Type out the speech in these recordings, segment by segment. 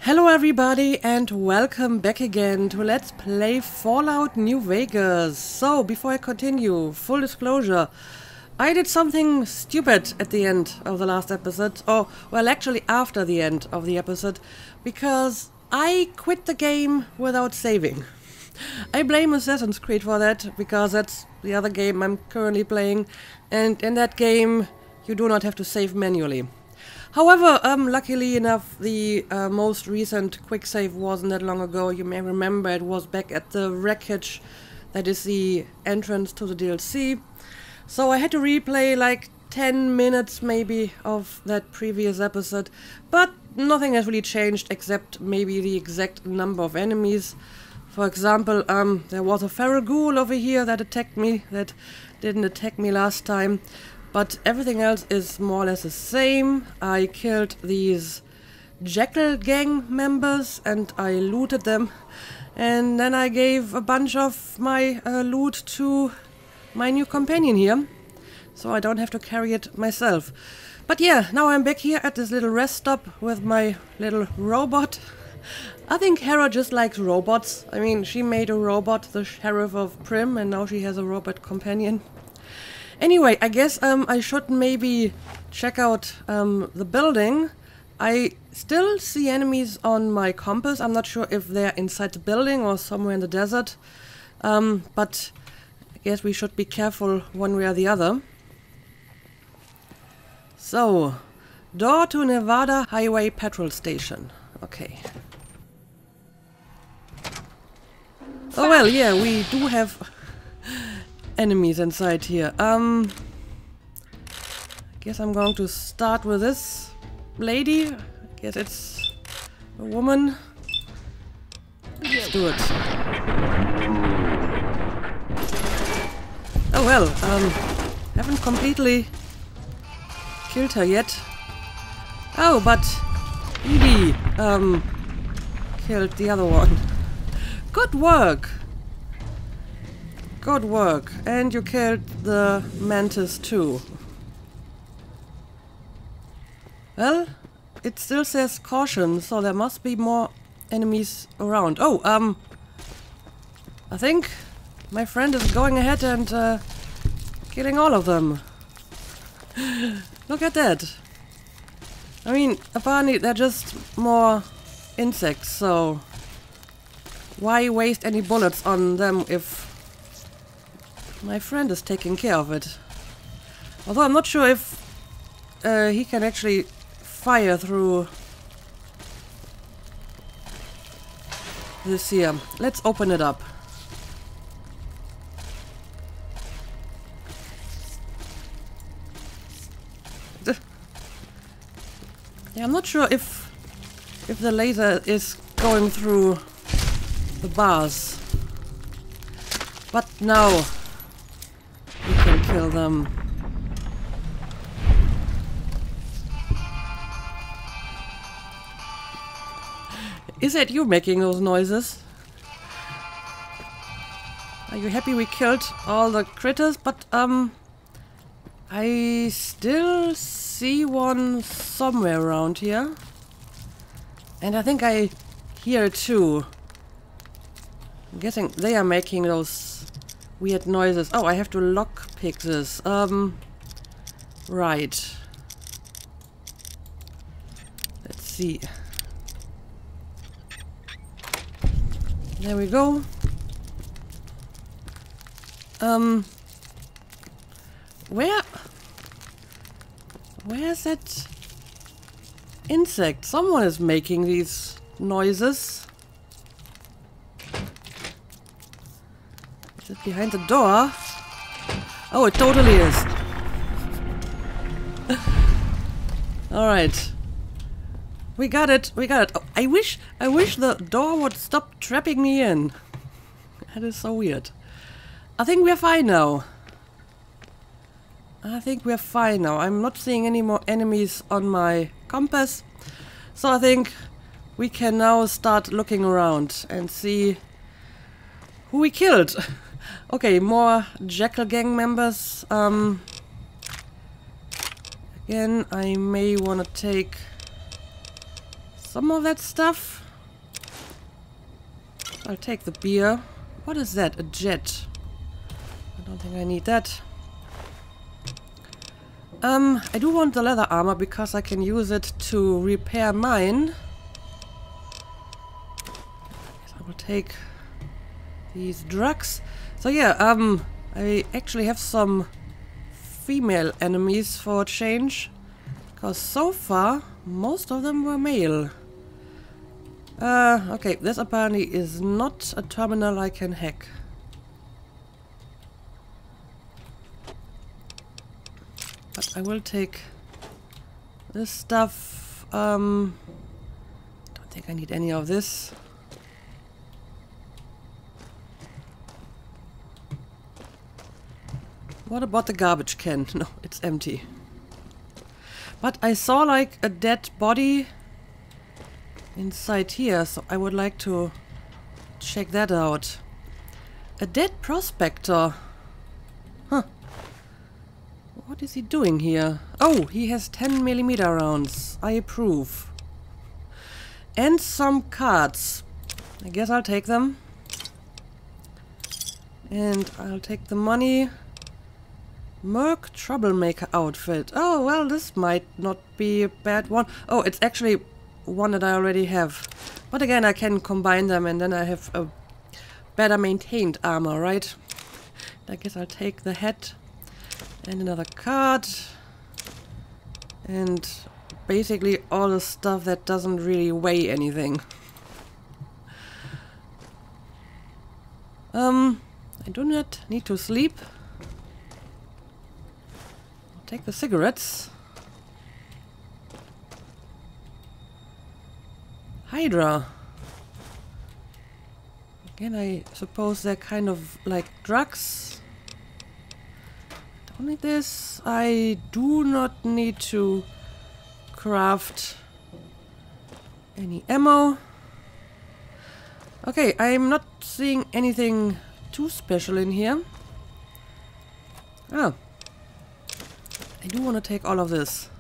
Hello everybody and welcome back again to Let's Play Fallout New Vegas. So, before I continue, full disclosure, I did something stupid at the end of the last episode. Oh, well, actually after the end of the episode, because I quit the game without saving. I blame Assassin's Creed for that, because that's the other game I'm currently playing, and in that game you do not have to save manually. However, luckily enough, the most recent quick save wasn't that long ago. You may remember it was back at the wreckage that is the entrance to the DLC. So I had to replay like 10 minutes maybe of that previous episode, but nothing has really changed except maybe the exact number of enemies. For example, there was a feral ghoul over here that attacked me, that didn't attack me last time. But everything else is more or less the same. I killed these Jackal gang members and I looted them. And then I gave a bunch of my loot to my new companion here. So I don't have to carry it myself. But yeah, now I'm back here at this little rest stop with my little robot. I think Hera just likes robots. I mean, she made a robot, the Sheriff of Prim, and now she has a robot companion. Anyway, I guess I should maybe check out the building. I still see enemies on my compass. I'm not sure if they're inside the building or somewhere in the desert. But I guess we should be careful one way or the other. So, door to Nevada Highway Petrol Station. Okay. Oh well, yeah, we do have enemies inside here. I guess I'm going to start with this lady. I guess it's a woman. Let's do it. Oh well, haven't completely killed her yet. Oh, but Edie killed the other one. Good work! Good work. And you killed the mantis too. Well, it still says caution, so there must be more enemies around. Oh, I think my friend is going ahead and killing all of them. Look at that. I mean, apparently they're just more insects, so why waste any bullets on them if my friend is taking care of it? Although I'm not sure if he can actually fire through this here. Let's open it up. Yeah, I'm not sure if the laser is going through the bars. But now we can kill them. Is it you making those noises? Are you happy we killed all the critters? But I still see one somewhere around here. And I think I hear it too. I'm guessing they are making those weird noises. Oh, I have to lockpick this. Right. Let's see. There we go. Where's that insect? Someone is making these noises. Is it behind the door? Oh, it totally is. Alright. We got it, we got it. Oh, I wish the door would stop trapping me in. That is so weird. I think we're fine now. I'm not seeing any more enemies on my compass. So I think we can now start looking around and see who we killed. Okay, more Jackal gang members. Again, I may want to take some of that stuff. I'll take the beer. What is that? A jet. I don't think I need that. I do want the leather armor because I can use it to repair mine. I will take these drugs. So yeah, I actually have some female enemies for a change. Because so far, most of them were male. Okay, this apparently is not a terminal I can hack. But I will take this stuff. Don't think I need any of this. What about the garbage can? No, it's empty. But I saw like a dead body inside here, so I would like to check that out. A dead prospector. Huh. What is he doing here? Oh, he has 10mm rounds. I approve. And some cards. I guess I'll take them. And I'll take the money. Merc Troublemaker outfit. Oh, well, this might not be a bad one. Oh, it's actually one that I already have. But again, I can combine them and then I have a better maintained armor, right? I guess I'll take the hat and another card. And basically all the stuff that doesn't really weigh anything. I do not need to sleep. Take the cigarettes. Hydra. Again, I suppose they're kind of like drugs. Don't need this. I do not need to craft any ammo. Okay, I'm not seeing anything too special in here. Oh. I do want to take all of this.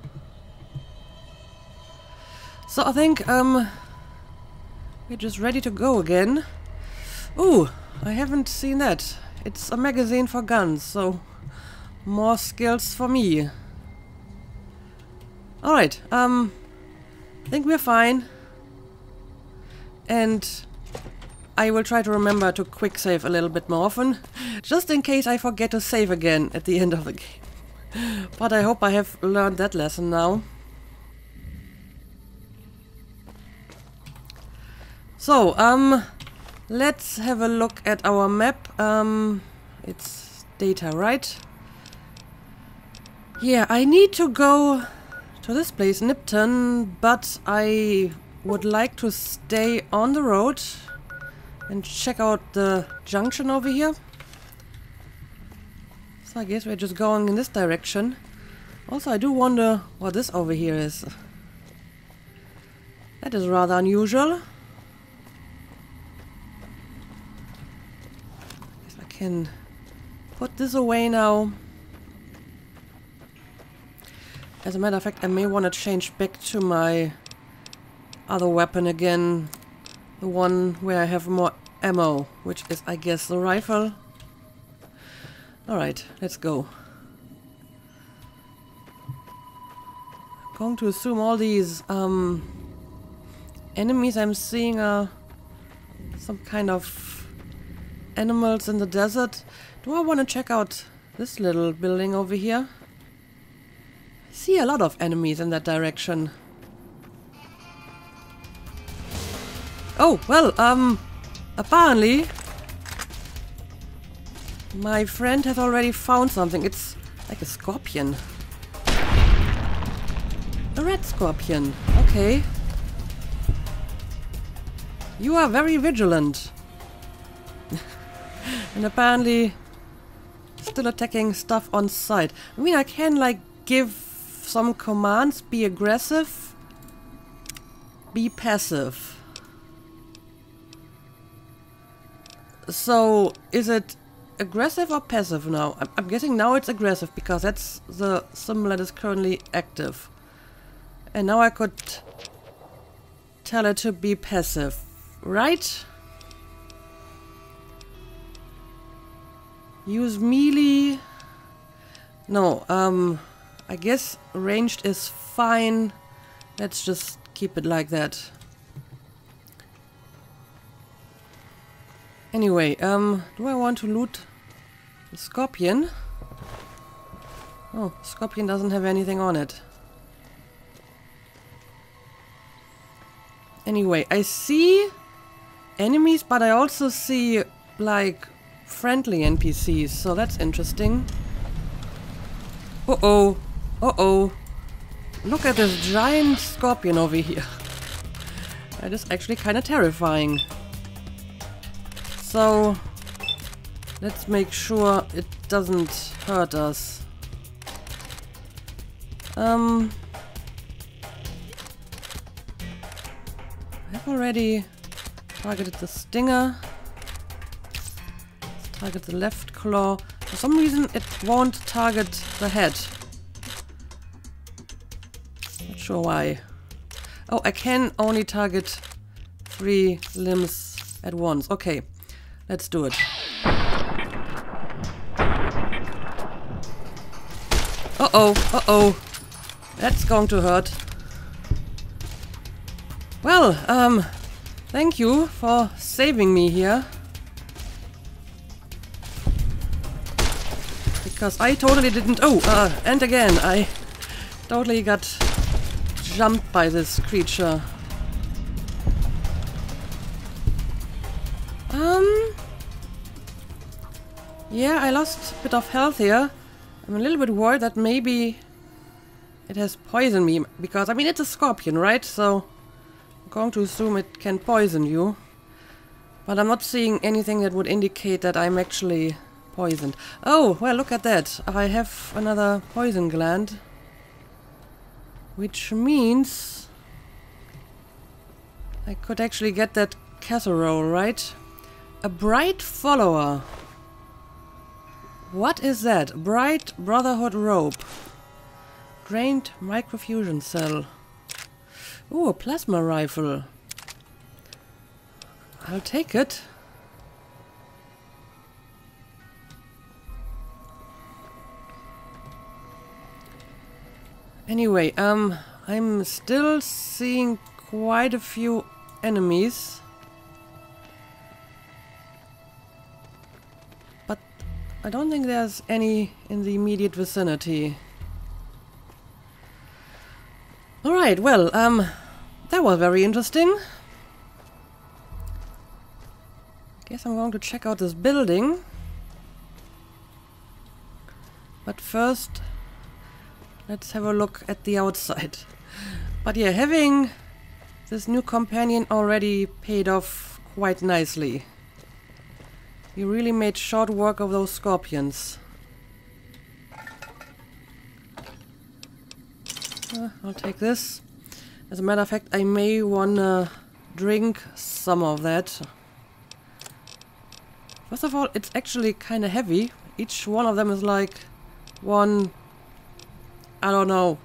So I think we're just ready to go again. Ooh, I haven't seen that. It's a magazine for guns, so more skills for me. Alright, I think we're fine. And I will try to remember to quick save a little bit more often, just in case I forget to save again at the end of the game. But I hope I have learned that lesson now. So, let's have a look at our map. It's data, right? Yeah, I need to go to this place, Nipton, but I would like to stay on the road and check out the junction over here. I guess we're just going in this direction. Also, I do wonder what this over here is. That is rather unusual. Guess I can put this away now. As a matter of fact, I may want to change back to my other weapon again. The one where I have more ammo, which is, I guess, the rifle. Alright, let's go. I'm going to assume all these enemies I'm seeing are some kind of animals in the desert. Do I want to check out this little building over here? I see a lot of enemies in that direction. Oh, well, apparently my friend has already found something. It's like a scorpion. A red scorpion. Okay. You are very vigilant. And apparently still attacking stuff on sight. I mean, I can like give some commands. Be aggressive. Be passive. So, is it aggressive or passive now? I'm guessing now it's aggressive because that's the symbol that is currently active. And now I could tell it to be passive, right? Use melee. No, I guess ranged is fine. Let's just keep it like that. Anyway, do I want to loot the scorpion? Oh, scorpion doesn't have anything on it. Anyway, I see enemies, but I also see, like, friendly NPCs, so that's interesting. Uh-oh. Uh-oh. Look at this giant scorpion over here. That is actually kind of terrifying. So, let's make sure it doesn't hurt us. I've already targeted the stinger. Let's target the left claw. For some reason it won't target the head. Not sure why. Oh, I can only target 3 limbs at once. Okay, let's do it. Uh-oh, uh-oh. That's going to hurt. Well, thank you for saving me here. Because I totally didn't... Oh, and again, I totally got jumped by this creature. Yeah, I lost a bit of health here. I'm a little bit worried that maybe it has poisoned me. Because, I mean, it's a scorpion, right? So, I'm going to assume it can poison you. But I'm not seeing anything that would indicate that I'm actually poisoned. Oh, well, look at that. I have another poison gland. Which means I could actually get that casserole, right? A bright follower. What is that? Bright Brotherhood robe. Drained microfusion cell. Ooh, a plasma rifle. I'll take it. Anyway, I'm still seeing quite a few enemies. But I don't think there's any in the immediate vicinity. Alright, well, that was very interesting. Guess I'm going to check out this building. But first, let's have a look at the outside. But yeah, having this new companion already paid off quite nicely. You really made short work of those scorpions. I'll take this. As a matter of fact, I may wanna drink some of that. First of all, it's actually kinda heavy. Each one of them is like 1, I don't know,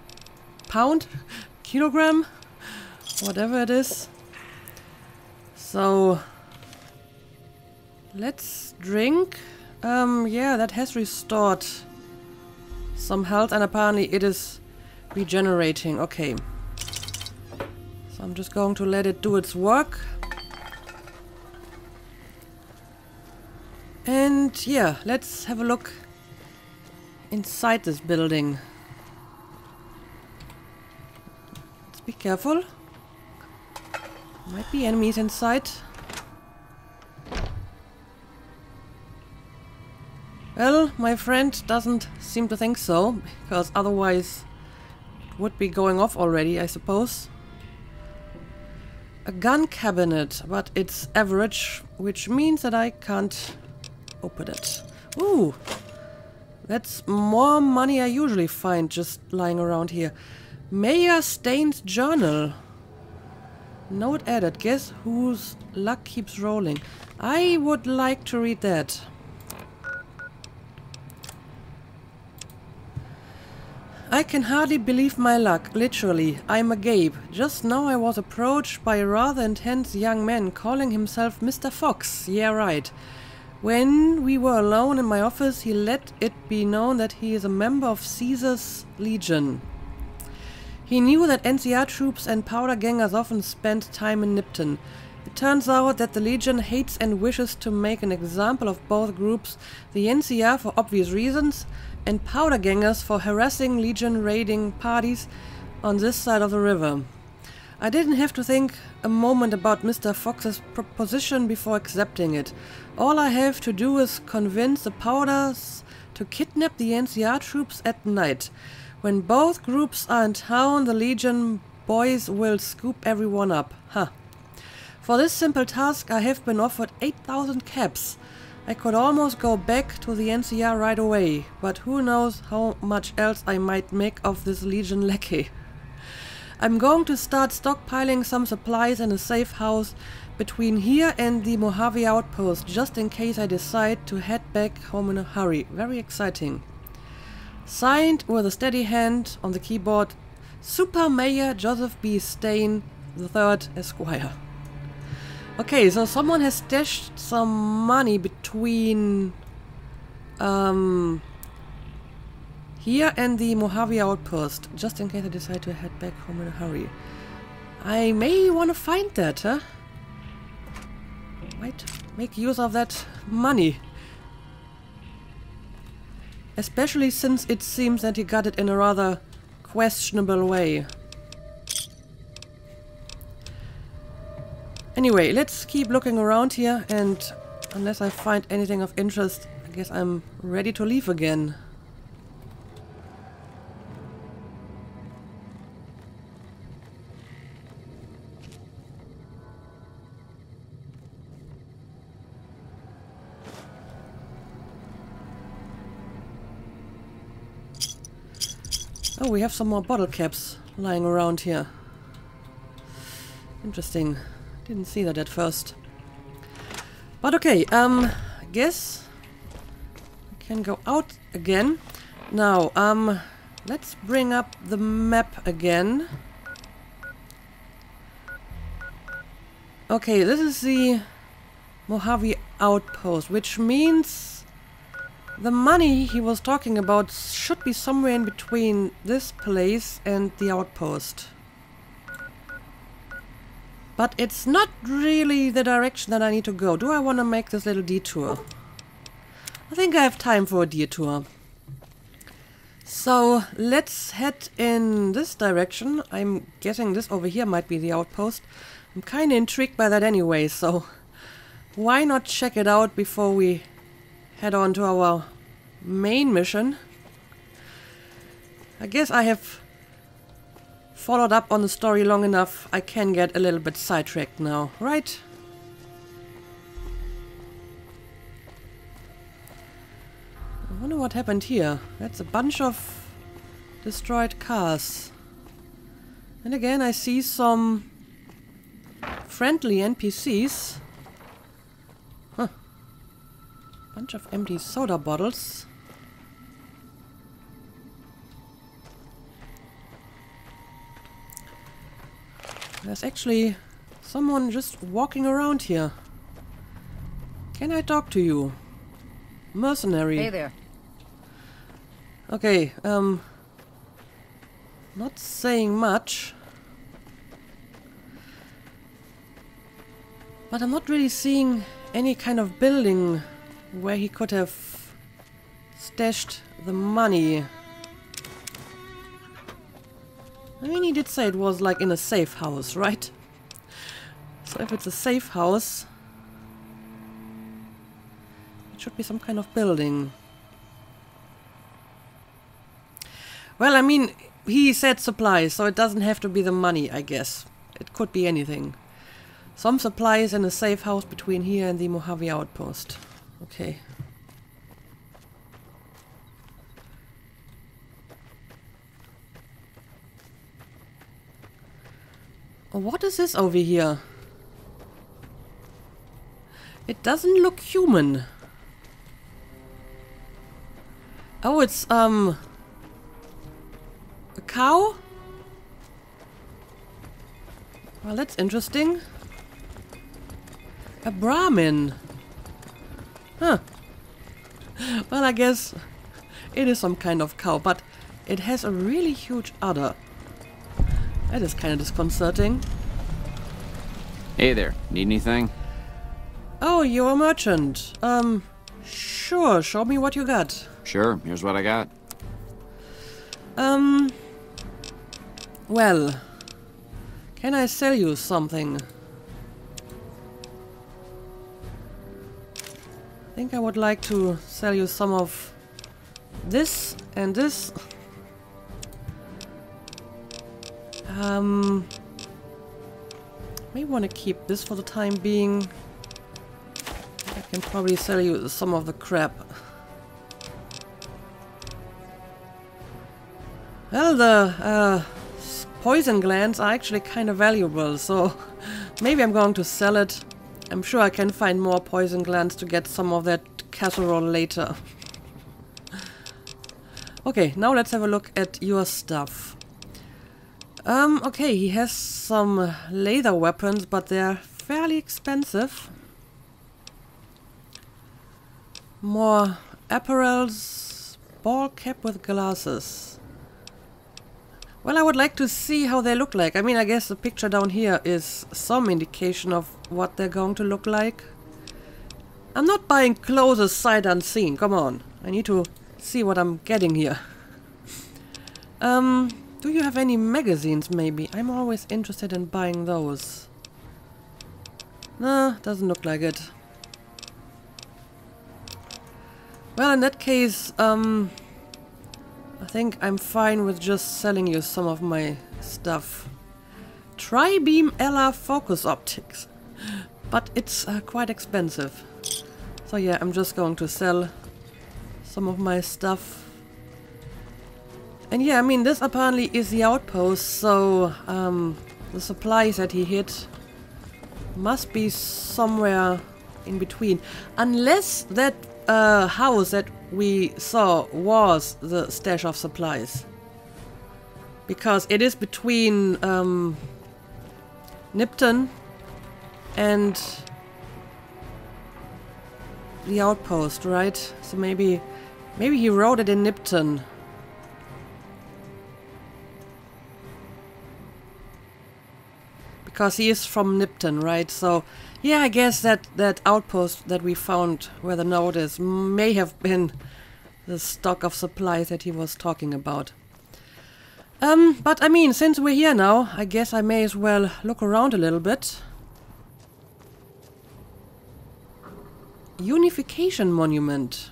pound? Kilogram? Whatever it is. So, let's drink. Yeah, that has restored some health and apparently it is regenerating. Okay. So I'm just going to let it do its work. And yeah, let's have a look inside this building. Let's be careful. Might be enemies inside. Well, my friend doesn't seem to think so, because otherwise it would be going off already, I suppose. A gun cabinet, but it's average, which means that I can't open it. Ooh! That's more money I usually find just lying around here. Mayor Stain's journal. Note added. Guess whose luck keeps rolling. I would like to read that. I can hardly believe my luck, literally. I'm agape. Just now I was approached by a rather intense young man calling himself Mr. Fox. Yeah, right. When we were alone in my office, he let it be known that he is a member of Caesar's Legion. He knew that NCR troops and powder gangers often spent time in Nipton. It turns out that the Legion hates and wishes to make an example of both groups, the NCR for obvious reasons, and powder gangers for harassing Legion raiding parties on this side of the river. I didn't have to think a moment about Mr. Fox's proposition before accepting it. All I have to do is convince the powders to kidnap the NCR troops at night. When both groups are in town, the Legion boys will scoop everyone up. Huh. For this simple task I have been offered 8,000 caps. I could almost go back to the NCR right away, but who knows how much else I might make of this Legion lackey. I'm going to start stockpiling some supplies in a safe house between here and the Mojave Outpost, just in case I decide to head back home in a hurry. Very exciting. Signed with a steady hand on the keyboard, Super Mayor Joseph B. Stain III, Esquire. Okay, so someone has stashed some money between here and the Mojave Outpost, just in case I decide to head back home in a hurry. I may want to find that, huh? Might make use of that money. Especially since it seems that he got it in a rather questionable way. Anyway, let's keep looking around here, and unless I find anything of interest, I guess I'm ready to leave again. Oh, we have some more bottle caps lying around here. Interesting. Didn't see that at first. But okay, I guess we can go out again. Now, let's bring up the map again. Okay, this is the Mojave Outpost, which means the money he was talking about should be somewhere in between this place and the outpost. But it's not really the direction that I need to go. Do I want to make this little detour? I think I have time for a detour. So let's head in this direction. I'm guessing this over here might be the outpost. I'm kind of intrigued by that anyway, so why not check it out before we head on to our main mission. I guess I have followed up on the story long enough. I can get a little bit sidetracked now, right? I wonder what happened here. That's a bunch of destroyed cars. And again, I see some friendly NPCs. Huh. Bunch of empty soda bottles. There's actually someone just walking around here. Can I talk to you? Mercenary. Hey there. Okay, not saying much. But I'm not really seeing any kind of building where he could have stashed the money. I mean, he did say it was like in a safe house, right? So if it's a safe house, it should be some kind of building. Well, I mean, he said supplies, so it doesn't have to be the money, I guess. It could be anything. Some supplies in a safe house between here and the Mojave Outpost. Okay. What is this over here? It doesn't look human. Oh, it's, cow? Well, that's interesting. A Brahmin. Huh. Well, I guess it is some kind of cow, but it has a really huge udder. That is kind of disconcerting. Hey there, need anything? Oh, you're a merchant. Sure, show me what you got. Sure, here's what I got. Well, can I sell you something? I think I would like to sell you some of this and this. May want to keep this for the time being. I can probably sell you some of the crap. Well, the poison glands are actually kind of valuable, so maybe I'm going to sell it. I'm sure I can find more poison glands to get some of that casserole later. Okay, now let's have a look at your stuff. Okay, he has some laser weapons, but they're fairly expensive. More apparels, ball cap with glasses. Well, I would like to see how they look like. I mean, I guess the picture down here is some indication of what they're going to look like. I'm not buying clothes sight unseen, come on. I need to see what I'm getting here. Do you have any magazines, maybe? I'm always interested in buying those. Nah, doesn't look like it. Well, in that case, I think I'm fine with just selling you some of my stuff. Tri-beam LR focus optics. But it's quite expensive. So yeah, I'm just going to sell some of my stuff. And yeah, I mean, this apparently is the outpost, so the supplies that he hit must be somewhere in between. Unless that house that we saw was the stash of supplies. Because it is between Nipton and the outpost, right? So maybe he wrote it in Nipton. Because he is from Nipton, right? So, yeah, I guess that outpost that we found where the note is may have been the stock of supplies that he was talking about. But I mean, since we're here now, I guess I may as well look around a little bit. Unification Monument.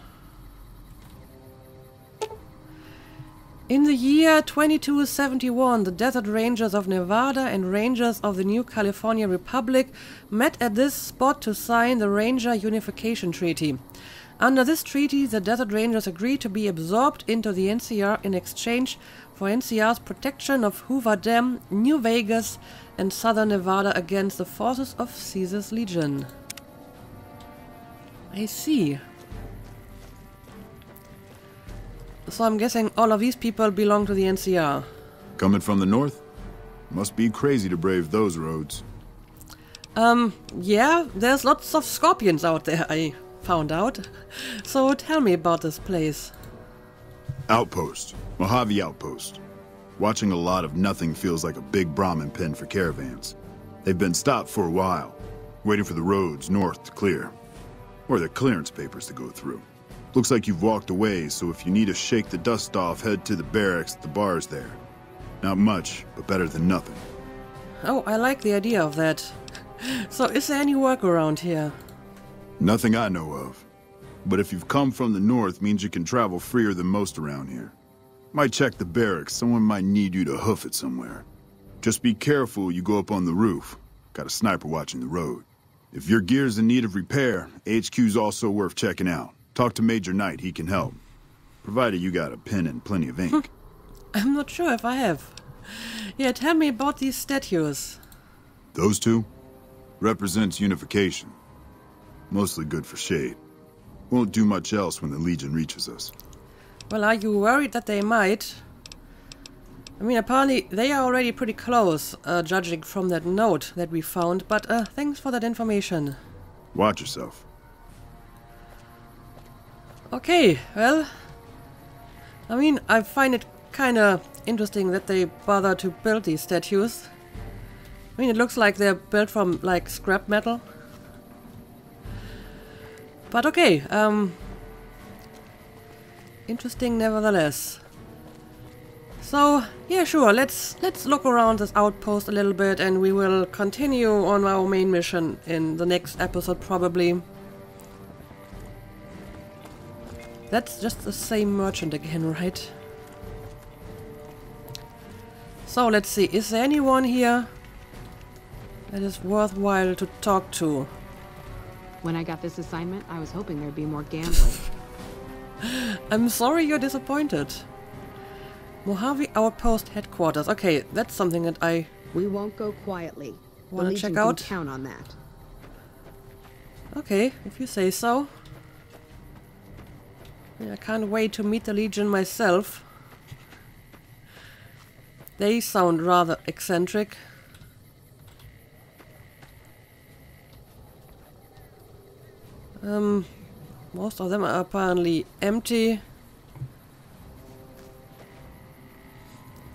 In the year 2271, the Desert Rangers of Nevada and Rangers of the New California Republic met at this spot to sign the Ranger Unification Treaty. Under this treaty, the Desert Rangers agreed to be absorbed into the NCR in exchange for NCR's protection of Hoover Dam, New Vegas, and southern Nevada against the forces of Caesar's Legion. I see. So I'm guessing all of these people belong to the NCR. Coming from the north? Must be crazy to brave those roads. Yeah, there's lots of scorpions out there, I found out. So tell me about this place. Outpost. Mojave Outpost. Watching a lot of nothing feels like a big Brahmin pen for caravans. They've been stopped for a while, waiting for the roads north to clear. Or their clearance papers to go through. Looks like you've walked away, so if you need to shake the dust off, head to the barracks at the bars there. Not much, but better than nothing. Oh, I like the idea of that. So is there any work around here? Nothing I know of. But if you've come from the north, means you can travel freer than most around here. Might check the barracks, someone might need you to hoof it somewhere. Just be careful you go up on the roof. Got a sniper watching the road. If your gear's in need of repair, HQ's also worth checking out. Talk to Major Knight, he can help. Provided you got a pen and plenty of ink. I'm not sure if I have. Yeah, tell me about these statues. Those two? Represents unification. Mostly good for shade. Won't do much else when the Legion reaches us. Well, are you worried that they might? I mean, apparently they are already pretty close, judging from that note that we found, but thanks for that information. Watch yourself. Okay, well, I mean, I find it kinda interesting that they bother to build these statues. I mean, it looks like they're built from, like, scrap metal. But okay, interesting nevertheless. So, yeah, sure, let's look around this outpost a little bit and we will continue on our main mission in the next episode, probably. That's just the same merchant again, right? So, let's see, is there anyone here that is worthwhile to talk to? When I got this assignment, I was hoping there'd be more gambling. I'm sorry you're disappointed. Mojave Outpost headquarters. Okay, that's something that I We won't go quietly. wanna The check Legion out. can count on that. Okay, if you say so. Yeah, I can't wait to meet the Legion myself. They sound rather eccentric. Most of them are apparently empty.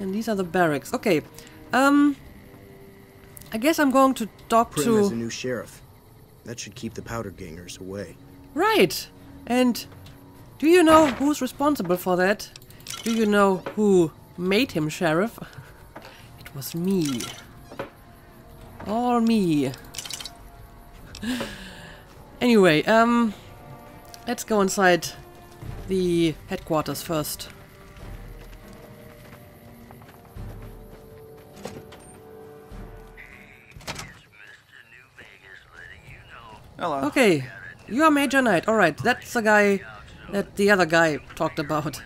And these are the barracks. Okay. I guess I'm going to talk Prim is a to... new sheriff. That should keep the powder gangers away. Right! And do you know who's responsible for that? Do you know who made him sheriff? It was me. All me. Anyway, let's go inside the headquarters first. Hello. Okay, you are Major Knight. Alright, that's the guy that the other guy talked about.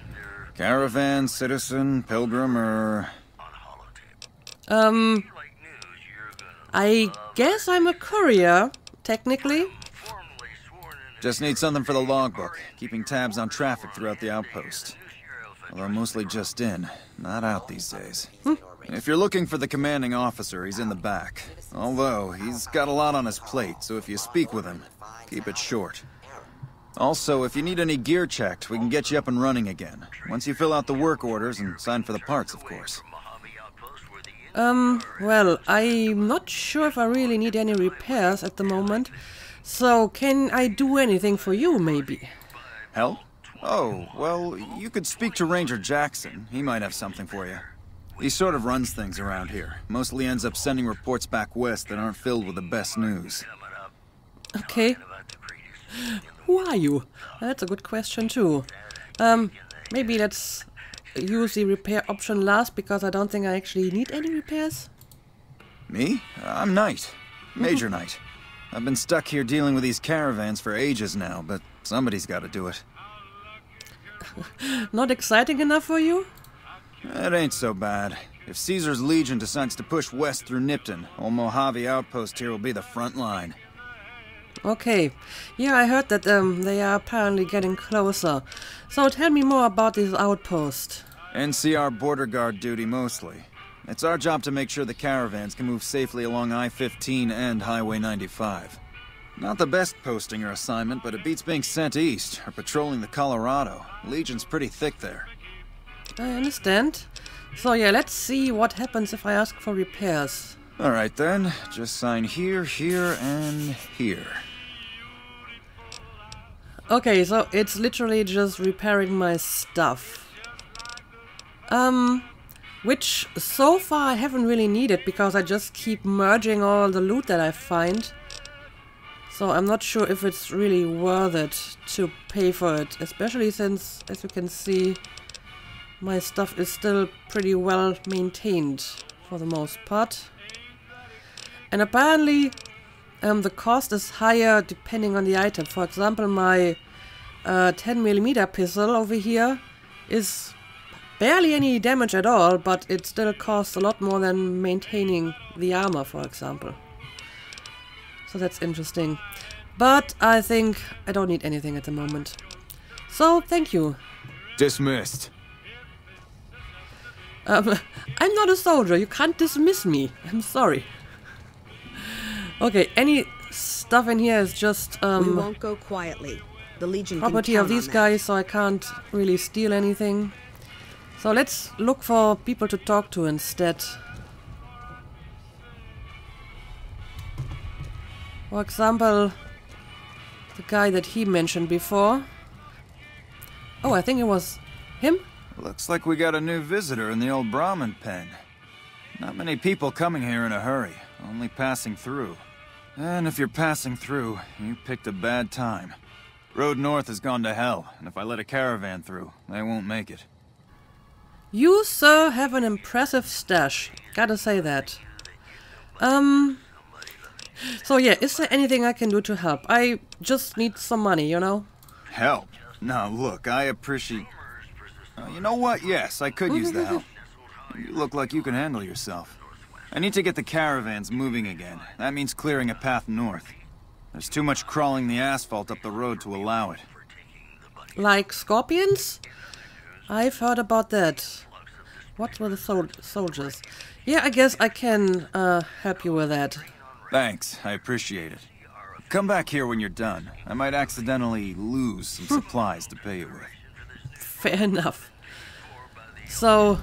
Caravan, citizen, pilgrim, or... I guess I'm a courier, technically. Just need something for the logbook, keeping tabs on traffic throughout the outpost. Although mostly just in, not out these days. If you're looking for the commanding officer, he's in the back. Although, he's got a lot on his plate, so if you speak with him, keep it short. Also, if you need any gear checked, we can get you up and running again. Once you fill out the work orders and sign for the parts, of course. Well, I'm not sure if I really need any repairs at the moment. So, can I do anything for you, maybe? Help? Oh, well, you could speak to Ranger Jackson. He might have something for you. He sort of runs things around here. Mostly ends up sending reports back west that aren't filled with the best news. Okay. Who are you? That's a good question too. Maybe let's use the repair option last, because I don't think I actually need any repairs. Me? I'm Knight. Major Knight. I've been stuck here dealing with these caravans for ages now, but somebody's got to do it. Not exciting enough for you? It ain't so bad. If Caesar's Legion decides to push west through Nipton, old Mojave Outpost here will be the front line. Okay. Yeah, I heard that they are apparently getting closer. So tell me more about this outpost. NCR border guard duty mostly. It's our job to make sure the caravans can move safely along I-15 and Highway 95. Not the best posting or assignment, but it beats being sent east or patrolling the Colorado. Legion's pretty thick there. I understand. So yeah, let's see what happens if I ask for repairs. Alright then, just sign here, here, and here. Okay, so it's literally just repairing my stuff. Which so far I haven't really needed, because I just keep merging all the loot that I find. So I'm not sure if it's really worth it to pay for it, especially since, as you can see, my stuff is still pretty well maintained for the most part. And apparently the cost is higher depending on the item. For example, my 10mm pistol over here is barely any damage at all, but it still costs a lot more than maintaining the armor, for example. So that's interesting. But I think I don't need anything at the moment. So, thank you. Dismissed. I'm not a soldier. You can't dismiss me. I'm sorry. Okay, any stuff in here is just we won't go quietly. The Legion can property count of these on that. guys, so I can't really steal anything. So let's look for people to talk to instead. For example, the guy that he mentioned before. Oh, I think it was him? Looks like we got a new visitor in the old Brahmin pen. Not many people coming here in a hurry, only passing through. And if you're passing through, you picked a bad time. Road north has gone to hell, and if I let a caravan through, they won't make it. You, sir, have an impressive stash. Gotta say that. So yeah, is there anything I can do to help? I just need some money, you know? Help? Now look, I appreciate... you know what? Yes, I could use the help. You look like you can handle yourself. I need to get the caravans moving again. That means clearing a path north. There's too much crawling the asphalt up the road to allow it. Like scorpions? I've heard about that. What were the soldiers? Yeah, I guess I can help you with that. Thanks, I appreciate it. Come back here when you're done. I might accidentally lose some supplies to pay you with. Fair enough. So,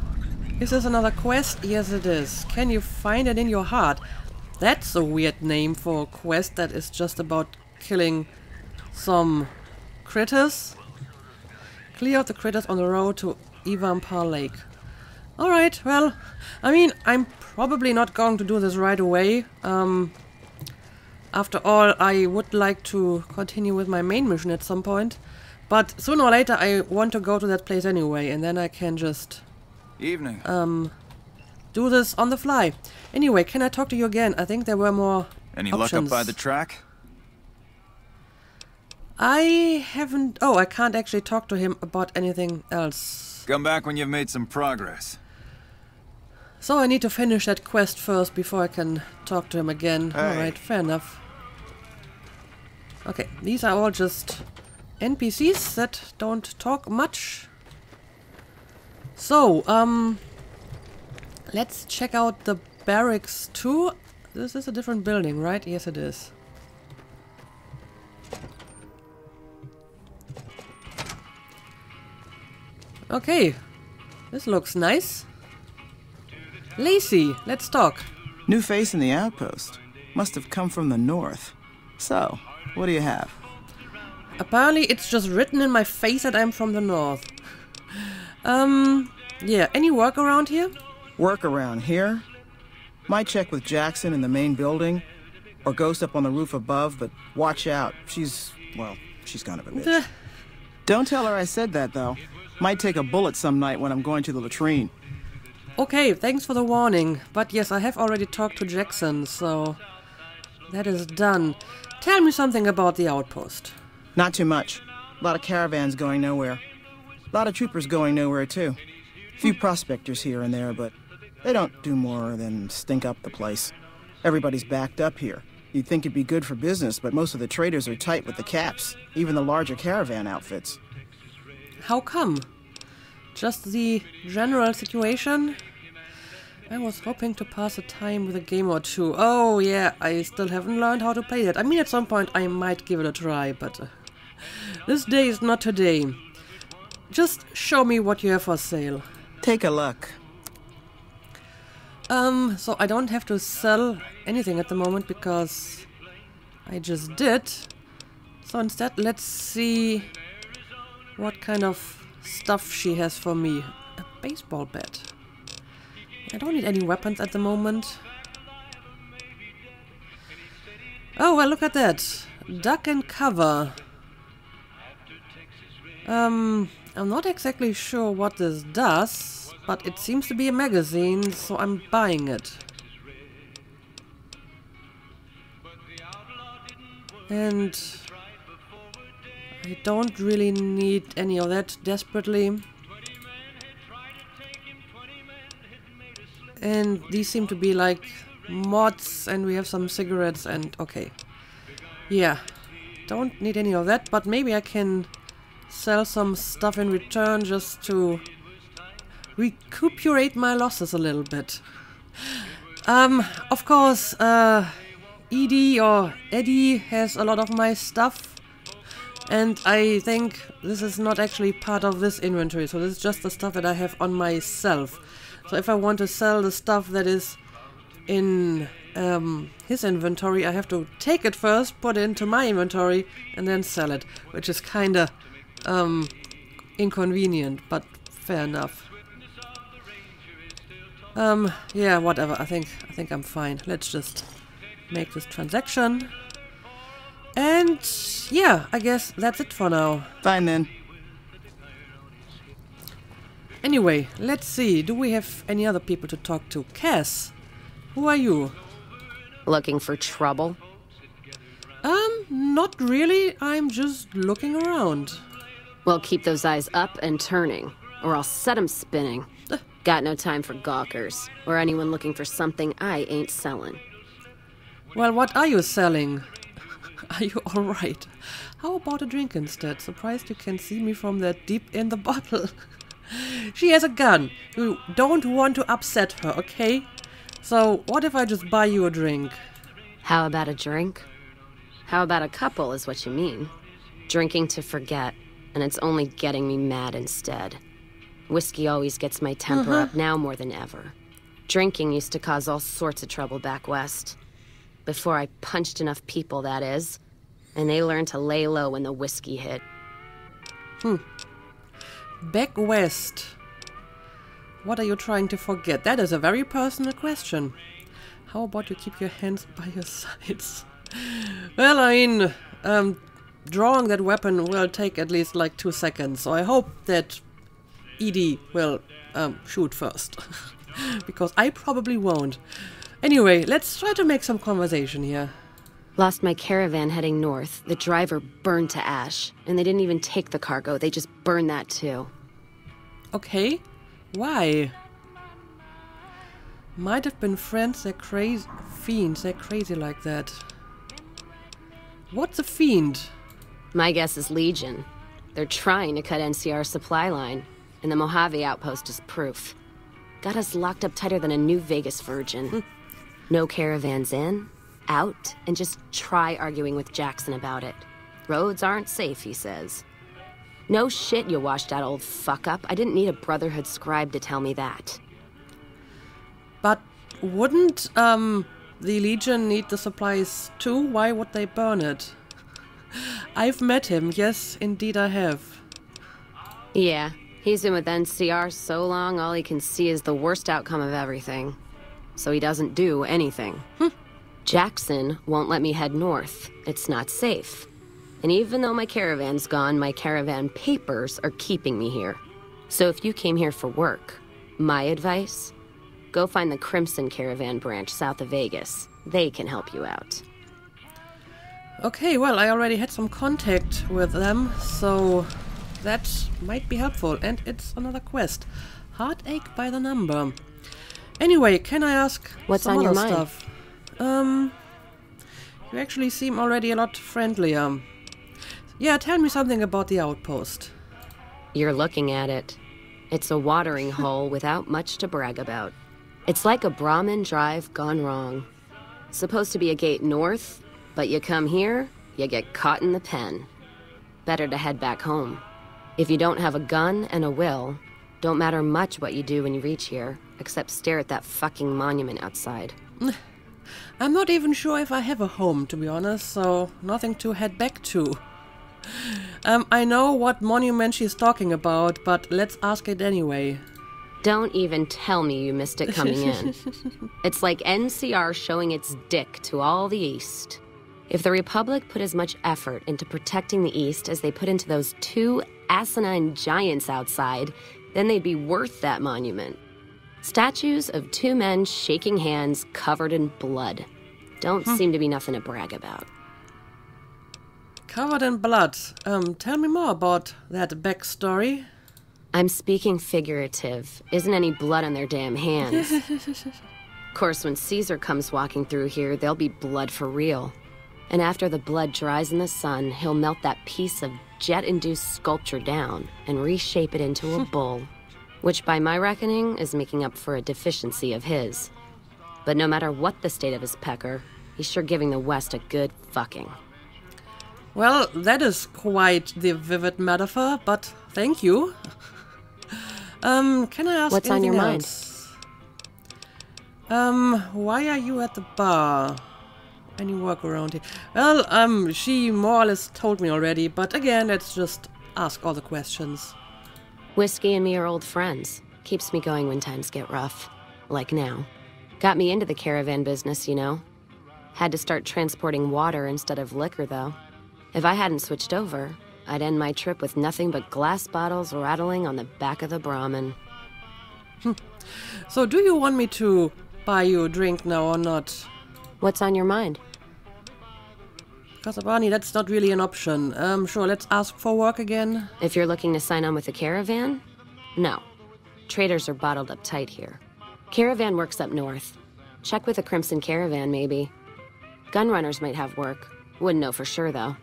is this another quest? Yes, it is. Can you find it in your heart? That's a weird name for a quest that is just about killing some critters. Clear out the critters on the road to Evampar Lake. Alright, well, I mean, I'm probably not going to do this right away. After all, I would like to continue with my main mission at some point. But sooner or later, I want to go to that place anyway, and then I can just... Evening. do this on the fly. Anyway, can I talk to you again? I think there were more Any options. luck up by the track? I haven't... Oh, I can't actually talk to him about anything else. Come back when you've made some progress. So I need to finish that quest first before I can talk to him again. Hey. Alright, fair enough. Okay, these are all just NPCs that don't talk much. So, let's check out the barracks too. This is a different building, right? Yes, it is. Okay, this looks nice. Lacey, let's talk. New face in the Outpost. Must have come from the north. So, what do you have? Apparently it's just written in my face that I'm from the north. Yeah, any work around here? Work around here? Might check with Jackson in the main building, or Ghost up on the roof above, but watch out. She's kind of a bitch. Don't tell her I said that, though. Might take a bullet some night when I'm going to the latrine. Okay, thanks for the warning. But yes, I have already talked to Jackson, so that is done. Tell me something about the outpost. Not too much. A lot of caravans going nowhere. A lot of troopers going nowhere, too. Few prospectors here and there, but they don't do more than stink up the place. Everybody's backed up here. You'd think it'd be good for business, but most of the traders are tight with the caps, even the larger caravan outfits. How come? Just the general situation? I was hoping to pass a time with a game or two. Oh yeah, I still haven't learned how to play that. I mean, at some point I might give it a try, but this day is not today. Just show me what you have for sale. Take a look. So I don't have to sell anything at the moment because I just did. So instead, let's see what kind of stuff she has for me. A baseball bat. I don't need any weapons at the moment. Oh, well, look at that. Duck and cover. I'm not exactly sure what this does, but it seems to be a magazine, so I'm buying it. And I don't really need any of that desperately. And these seem to be like mods, and we have some cigarettes and okay. Yeah, don't need any of that, but maybe I can sell some stuff in return just to recuperate my losses a little bit. Of course, Edie or Eddie has a lot of my stuff, and I think this is not actually part of this inventory, so this is just the stuff that I have on myself. So if I want to sell the stuff that is in his inventory, I have to take it first, put it into my inventory, and then sell it, which is kinda inconvenient, but fair enough. Yeah, whatever. I think I'm fine. Let's just make this transaction. And yeah, I guess that's it for now. Fine then. Anyway, let's see. Do we have any other people to talk to? Cass, who are you? Looking for trouble? Not really. I'm just looking around. Well, keep those eyes up and turning, or I'll set 'em spinning. Got no time for gawkers, or anyone looking for something I ain't selling. Well, what are you selling? Are you alright? How about a drink instead? Surprised you can see me from that deep in the bottle. She has a gun. You don't want to upset her, okay? So, what if I just buy you a drink? How about a drink? How about a couple is what you mean. Drinking to forget, and it's only getting me mad instead. Whiskey always gets my temper up now more than ever. Drinking used to cause all sorts of trouble back west. Before I punched enough people, that is. And they learned to lay low when the whiskey hit. Back west. What are you trying to forget? That is a very personal question. How about you keep your hands by your sides? Well, I mean, drawing that weapon will take at least like 2 seconds, so I hope that Edie will shoot first. Because I probably won't. Anyway, let's try to make some conversation here. Lost my caravan heading north. The driver burned to ash. And they didn't even take the cargo. They just burned that too. Okay. Why? Might have been friends. They're crazy. Fiends. They're crazy like that. What's a fiend? My guess is Legion. They're trying to cut NCR's supply line. And the Mojave Outpost is proof. Got us locked up tighter than a New Vegas virgin. No caravans in, out, and just try arguing with Jackson about it. Roads aren't safe, he says. No shit, you washed out old fuck-up. I didn't need a Brotherhood scribe to tell me that. But wouldn't, the Legion need the supplies too? Why would they burn it? I've met him. Yes, indeed I have. Yeah, he's been with NCR so long, all he can see is the worst outcome of everything. So he doesn't do anything. Jackson won't let me head north. It's not safe. And even though my caravan's gone, my caravan papers are keeping me here. So if you came here for work, my advice, go find the Crimson Caravan branch south of Vegas. They can help you out. Okay, well, I already had some contact with them, so that might be helpful. And it's another quest. Heartache by the number. Anyway, can I ask what's some on your other mind? stuff? You actually seem already a lot friendlier. Yeah, tell me something about the Outpost. You're looking at it. It's a watering hole without much to brag about. It's like a Brahmin drive gone wrong. Supposed to be a gate north, but you come here, you get caught in the pen. Better to head back home. If you don't have a gun and a will, don't matter much what you do when you reach here, except stare at that fucking monument outside. I'm not even sure if I have a home, to be honest, so nothing to head back to. I know what monument she's talking about, but let's ask it anyway. Don't even tell me you missed it coming in. It's like NCR showing its dick to all the East. If the Republic put as much effort into protecting the East as they put into those 2 asinine giants outside, then they'd be worth that monument. Statues of 2 men shaking hands covered in blood. Don't seem to be nothing to brag about. Covered in blood. Tell me more about that backstory. I'm speaking figurative. Isn't any blood on their damn hands. Of course, when Caesar comes walking through here, there'll be blood for real. And after the blood dries in the sun, he'll melt that piece of jet-induced sculpture down and reshape it into a bull. Which by my reckoning is making up for a deficiency of his. But no matter what the state of his pecker, he's sure giving the West a good fucking. Well, that is quite the vivid metaphor, but thank you. Can I ask what's on your else? Why are you at the bar? Any work around here? Well, she more or less told me already, but again, let's just ask all the questions. Whiskey and me are old friends. Keeps me going when times get rough. Like now. Got me into the caravan business, you know. Had to start transporting water instead of liquor, though. If I hadn't switched over, I'd end my trip with nothing but glass bottles rattling on the back of the Brahmin. So do you want me to buy you a drink now or not? What's on your mind? Kasabani, that's not really an option. Sure, let's ask for work again. If you're looking to sign on with the caravan? No. Traders are bottled up tight here. Caravan works up north. Check with the Crimson Caravan, maybe. Gunrunners might have work. Wouldn't know for sure, though.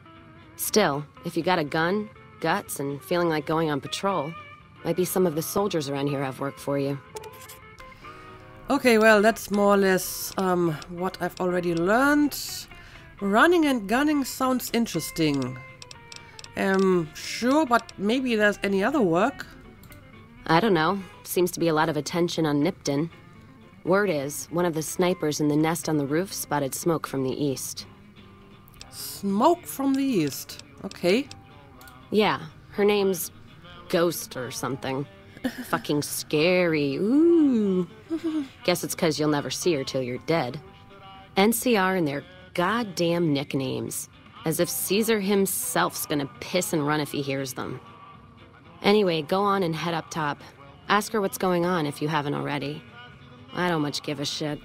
Still, if you got a gun, guts, and feeling like going on patrol, might be some of the soldiers around here have work for you. Okay, well, that's more or less what I've already learned. Running and gunning sounds interesting. Sure, but maybe there's any other work? I don't know. Seems to be a lot of attention on Nipton. Word is, one of the snipers in the nest on the roof spotted smoke from the east. Smoke from the east. Okay. Yeah, her name's Ghost or something. Fucking scary. Ooh. Guess it's 'cause you'll never see her till you're dead. NCR and their goddamn nicknames. As if Caesar himself's gonna piss and run if he hears them. Anyway, go on and head up top. Ask her what's going on if you haven't already. I don't much give a shit.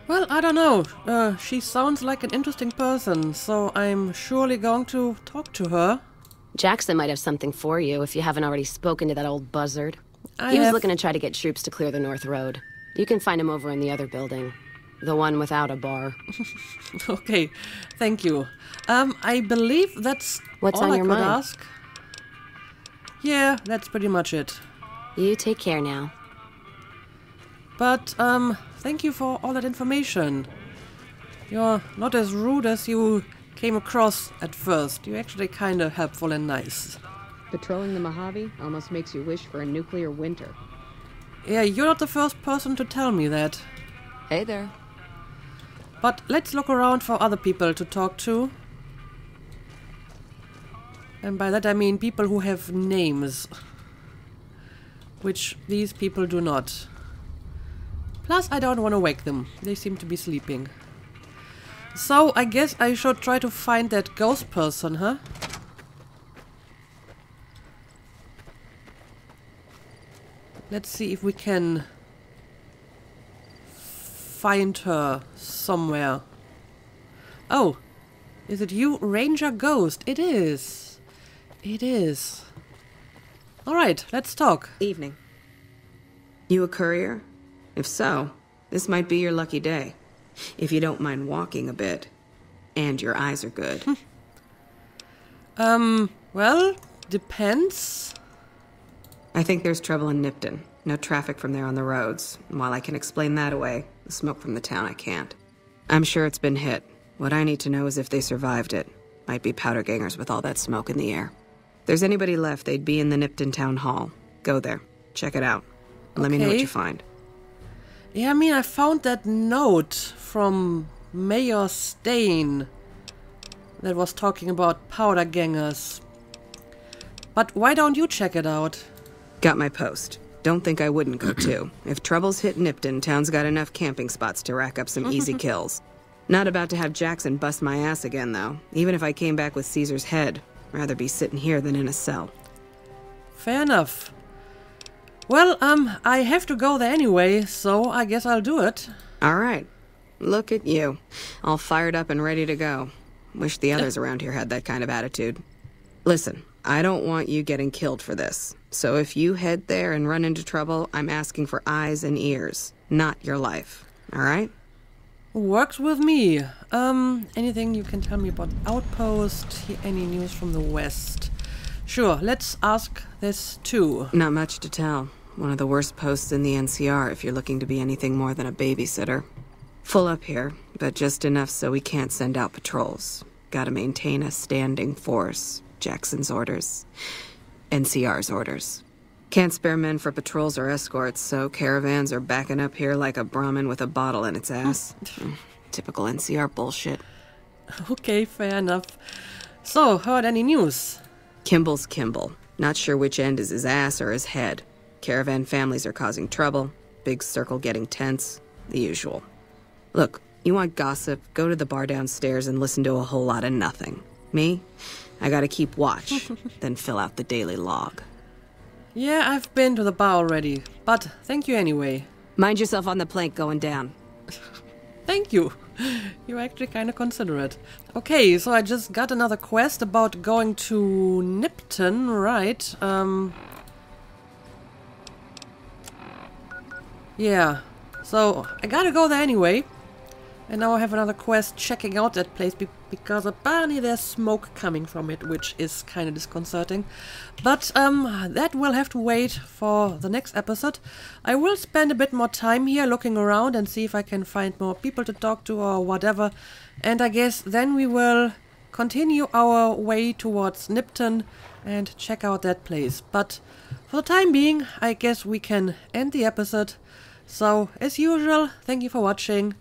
Well, I don't know. She sounds like an interesting person, so I'm surely going to talk to her. Jackson might have something for you if you haven't already spoken to that old buzzard. He was looking to try to get troops to clear the North Road. You can find him over in the other building. The one without a bar. Okay, thank you. I believe that's what's all on I your could mind? ask. Yeah, that's pretty much it. You take care now. But, thank you for all that information. You're not as rude as you came across at first. You're actually kind of helpful and nice. Patrolling the Mojave almost makes you wish for a nuclear winter. Yeah, you're not the first person to tell me that. Hey there. But let's look around for other people to talk to. And by that I mean people who have names. Which these people do not. Plus, I don't want to wake them. They seem to be sleeping. So, I guess I should try to find that ghost person, huh? Let's see if we can find her somewhere. Oh, is it you, Ranger Ghost? It is. It is. Alright, let's talk. Evening. You a courier? If so, this might be your lucky day. If you don't mind walking a bit. And your eyes are good. Well, depends. I think there's trouble in Nipton. No traffic from there on the roads. And while I can explain that away, the smoke from the town I can't. I'm sure it's been hit. What I need to know is if they survived it. Might be powder gangers with all that smoke in the air. If there's anybody left, they'd be in the Nipton Town Hall. Go there. Check it out. And let me know what you find. Yeah, I mean, I found that note from Mayor Stain that was talking about powder gangers. But why don't you check it out? Got my post. Don't think I wouldn't go too. If trouble's hit Nipton, town's got enough camping spots to rack up some easy kills. Not about to have Jackson bust my ass again, though. Even if I came back with Caesar's head. Rather be sitting here than in a cell. Fair enough. Well, I have to go there anyway, so I guess I'll do it. All right. Look at you. All fired up and ready to go. Wish the others around here had that kind of attitude. Listen, I don't want you getting killed for this. So if you head there and run into trouble, I'm asking for eyes and ears, not your life. All right? Works with me. Anything you can tell me about Outpost? Any news from the West? Sure, let's ask this too. Not much to tell. One of the worst posts in the NCR if you're looking to be anything more than a babysitter. Full up here, but just enough so we can't send out patrols. Gotta maintain a standing force. Jackson's orders. NCR's orders. Can't spare men for patrols or escorts, so caravans are backing up here like a Brahmin with a bottle in its ass. Typical NCR bullshit. Okay, fair enough. So, heard any news? Kimball's Kimball. Not sure which end is his ass or his head. Caravan families are causing trouble. Big circle getting tense. The usual. Look, you want gossip, go to the bar downstairs and listen to a whole lot of nothing. Me? I gotta keep watch, then fill out the daily log. Yeah, I've been to the bar already, but thank you anyway. Mind yourself on the plank going down. Thank you. You're actually kind of considerate. Okay, so I just got another quest about going to Nipton, right? Yeah, so I gotta go there anyway. And now I have another quest checking out that place because apparently there's smoke coming from it, which is kind of disconcerting. But that will have to wait for the next episode. I will spend a bit more time here looking around and see if I can find more people to talk to or whatever. And I guess then we will continue our way towards Nipton and check out that place. But for the time being, I guess we can end the episode. So, as usual, thank you for watching.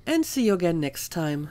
And see you again next time.